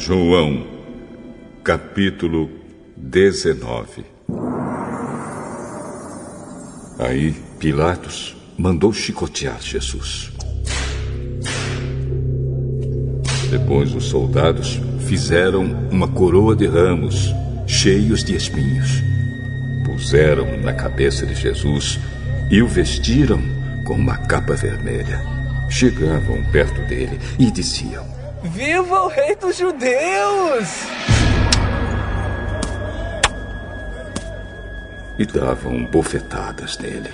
João, capítulo 19. Aí Pilatos mandou chicotear Jesus. Depois os soldados fizeram uma coroa de ramos cheios de espinhos. Puseram na cabeça de Jesus e o vestiram com uma capa vermelha. Chegavam perto dele e diziam: Viva o rei dos judeus! E davam bofetadas nele.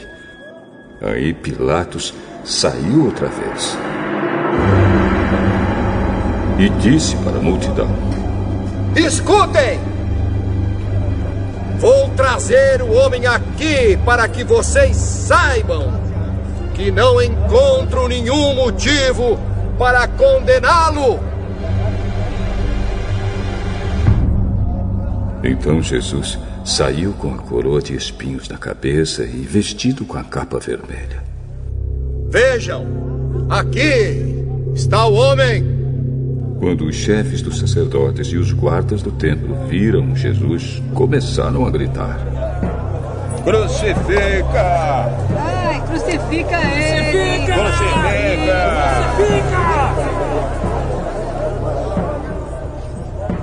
Aí Pilatos saiu outra vez e disse para a multidão: Escutem! Vou trazer o homem aqui para que vocês saibam que não encontro nenhum motivo para condená-lo. Então Jesus saiu com a coroa de espinhos na cabeça e vestido com a capa vermelha. Vejam, aqui está o homem. Quando os chefes dos sacerdotes e os guardas do templo viram Jesus, começaram a gritar: Crucifica! Ai, crucifica ele! Crucifica!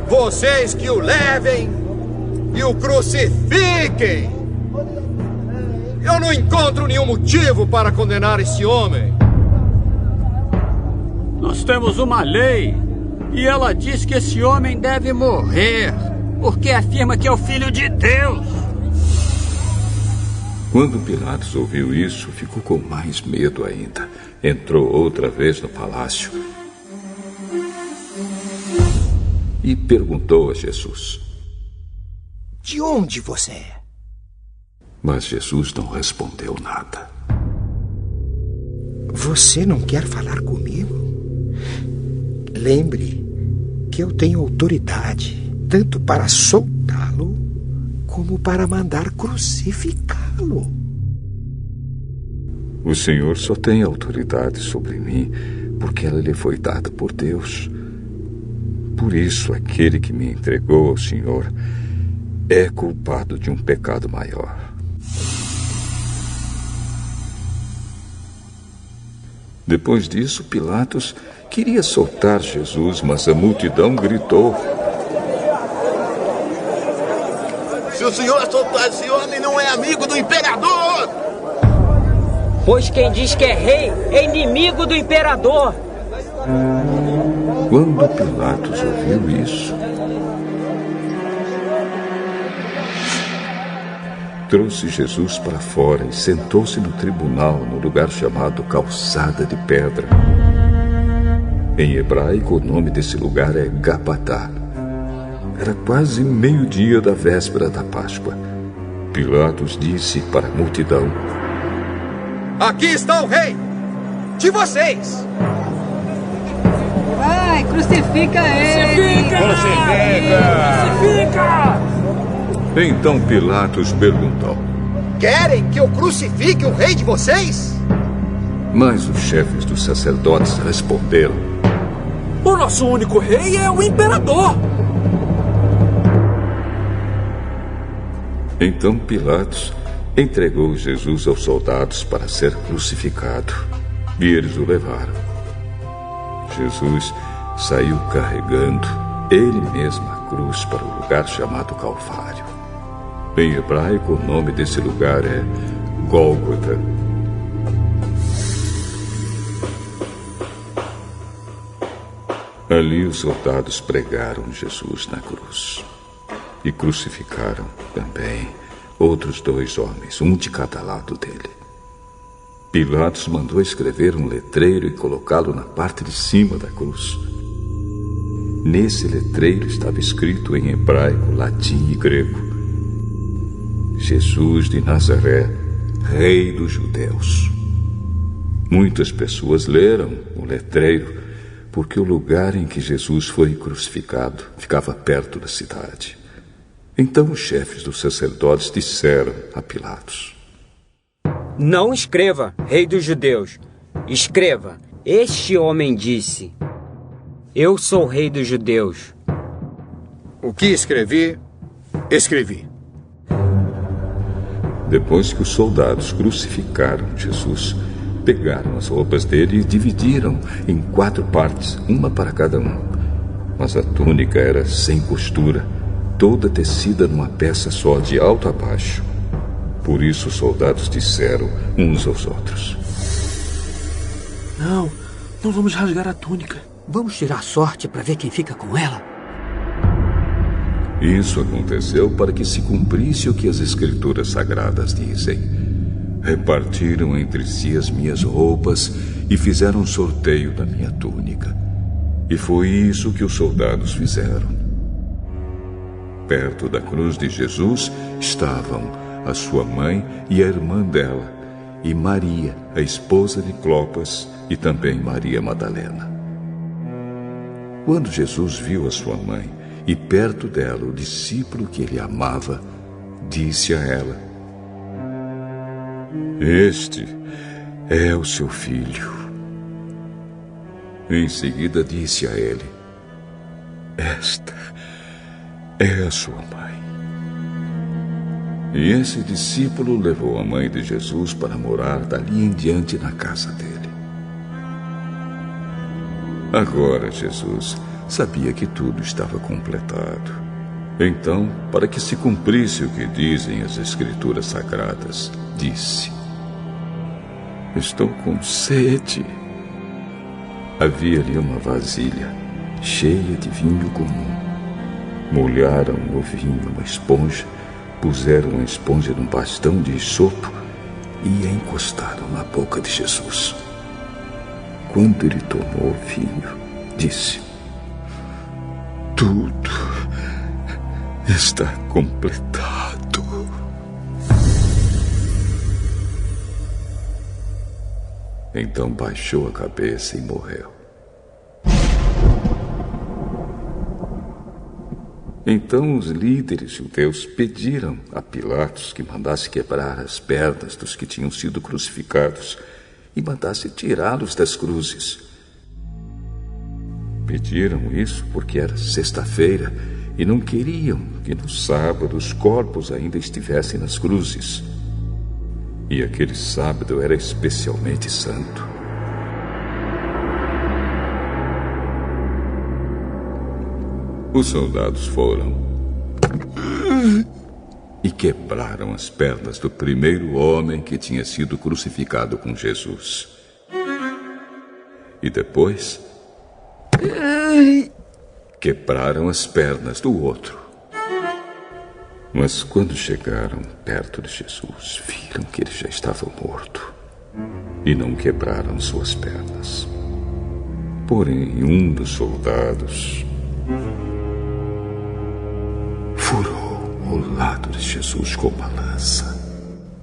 Vocês que o levem e o crucifiquem! Eu não encontro nenhum motivo para condenar esse homem. Nós temos uma lei e ela diz que esse homem deve morrer porque afirma que é o Filho de Deus. Quando Pilatos ouviu isso, ficou com mais medo ainda. Entrou outra vez no palácio e perguntou a Jesus: De onde você é? Mas Jesus não respondeu nada. Você não quer falar comigo? Lembre que eu tenho autoridade tanto para soltá-lo como para mandar crucificá-lo. O Senhor só tem autoridade sobre mim porque ela lhe foi dada por Deus. Por isso, aquele que me entregou ao Senhor é culpado de um pecado maior. Depois disso, Pilatos queria soltar Jesus, mas a multidão gritou: Se o senhor soltar esse homem, não é amigo do imperador! Pois quem diz que é rei é inimigo do imperador. Quando Pilatos ouviu isso, trouxe Jesus para fora e sentou-se no tribunal, no lugar chamado Calçada de Pedra. Em hebraico, o nome desse lugar é Gabatá. Era quase meio-dia da véspera da Páscoa. Pilatos disse para a multidão: Aqui está o rei de vocês. Vai, crucifica ele! Crucifica! Então Pilatos perguntou: Querem que eu crucifique o rei de vocês? Mas os chefes dos sacerdotes responderam: O nosso único rei é o imperador. Então Pilatos entregou Jesus aos soldados para ser crucificado, e eles o levaram. Jesus saiu carregando ele mesmo a cruz para o lugar chamado Calvário. Em hebraico, o nome desse lugar é Gólgota. Ali os soldados pregaram Jesus na cruz e crucificaram também outros 2 homens, um de cada lado dele. Pilatos mandou escrever um letreiro e colocá-lo na parte de cima da cruz. Nesse letreiro estava escrito em hebraico, latim e grego: Jesus de Nazaré, Rei dos Judeus. Muitas pessoas leram o letreiro porque o lugar em que Jesus foi crucificado ficava perto da cidade. Então os chefes dos sacerdotes disseram a Pilatos: Não escreva, rei dos judeus. Escreva, este homem disse: Eu sou rei dos judeus. O que escrevi, escrevi. Depois que os soldados crucificaram Jesus, pegaram as roupas dele e dividiram em 4 partes, uma para cada um. Mas a túnica era sem costura, toda tecida numa peça só, de alto a baixo. Por isso os soldados disseram uns aos outros: Não vamos rasgar a túnica. Vamos tirar sorte para ver quem fica com ela. Isso aconteceu para que se cumprisse o que as Escrituras Sagradas dizem. Repartiram entre si as minhas roupas e fizeram um sorteio da minha túnica. E foi isso que os soldados fizeram. Perto da cruz de Jesus estavam a sua mãe e a irmã dela, e Maria, a esposa de Clopas, e também Maria Madalena. Quando Jesus viu a sua mãe e perto dela o discípulo que ele amava, disse a ela: Este é o seu filho. Em seguida disse a ele: Esta é a sua mãe. E esse discípulo levou a mãe de Jesus para morar dali em diante na casa dele. Agora Jesus sabia que tudo estava completado. Então, para que se cumprisse o que dizem as Escrituras Sagradas, disse: Estou com sede. Havia ali uma vasilha cheia de vinho comum. Molharam no vinho uma esponja, puseram a esponja num bastão de isopo e a encostaram na boca de Jesus. Quando ele tomou o vinho, disse: Tudo está completado. Então baixou a cabeça e morreu. Então os líderes judeus pediram a Pilatos que mandasse quebrar as pernas dos que tinham sido crucificados e mandasse tirá-los das cruzes. Pediram isso porque era sexta-feira e não queriam que no sábado os corpos ainda estivessem nas cruzes. E aquele sábado era especialmente santo. Os soldados foram e quebraram as pernas do primeiro homem que tinha sido crucificado com Jesus. E depois quebraram as pernas do outro. Mas quando chegaram perto de Jesus, viram que ele já estava morto e não quebraram suas pernas. Porém, um dos soldados furou o lado de Jesus com uma lança.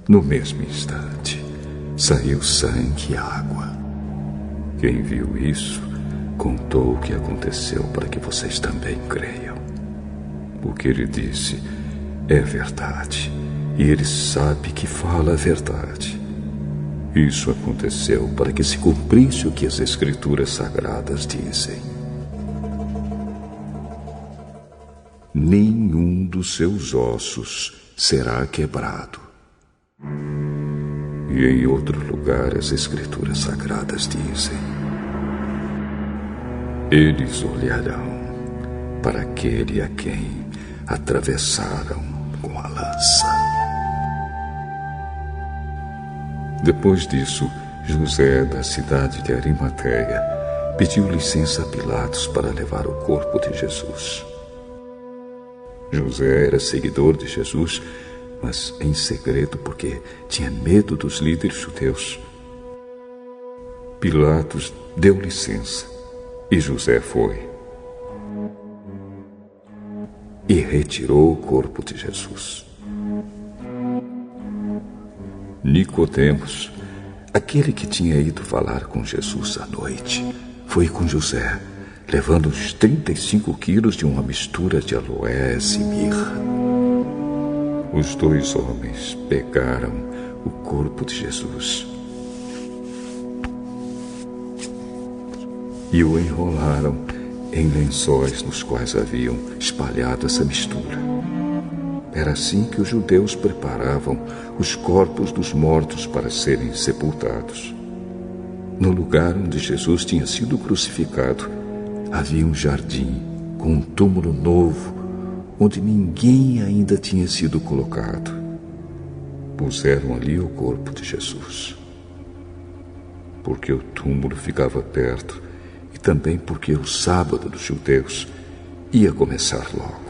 No mesmo instante, saiu sangue e água. Quem viu isso contou o que aconteceu para que vocês também creiam. O que ele disse é verdade, e ele sabe que fala a verdade. Isso aconteceu para que se cumprisse o que as Escrituras Sagradas dizem. Nenhum dos seus ossos será quebrado. E em outro lugar as Escrituras Sagradas dizem: Eles olharão para aquele a quem atravessaram com a lança. Depois disso, José, da cidade de Arimateia, pediu licença a Pilatos para levar o corpo de Jesus. José era seguidor de Jesus, mas em segredo porque tinha medo dos líderes judeus. Pilatos deu licença e José foi. E retirou o corpo de Jesus. Nicodemos, aquele que tinha ido falar com Jesus à noite, foi com José, levando uns 35 quilos de uma mistura de aloés e mirra. Os 2 homens pegaram o corpo de Jesus e o enrolaram em lençóis nos quais haviam espalhado essa mistura. Era assim que os judeus preparavam os corpos dos mortos para serem sepultados. No lugar onde Jesus tinha sido crucificado, havia um jardim com um túmulo novo, onde ninguém ainda tinha sido colocado. Puseram ali o corpo de Jesus. Porque o túmulo ficava perto, e também porque o sábado dos judeus ia começar logo.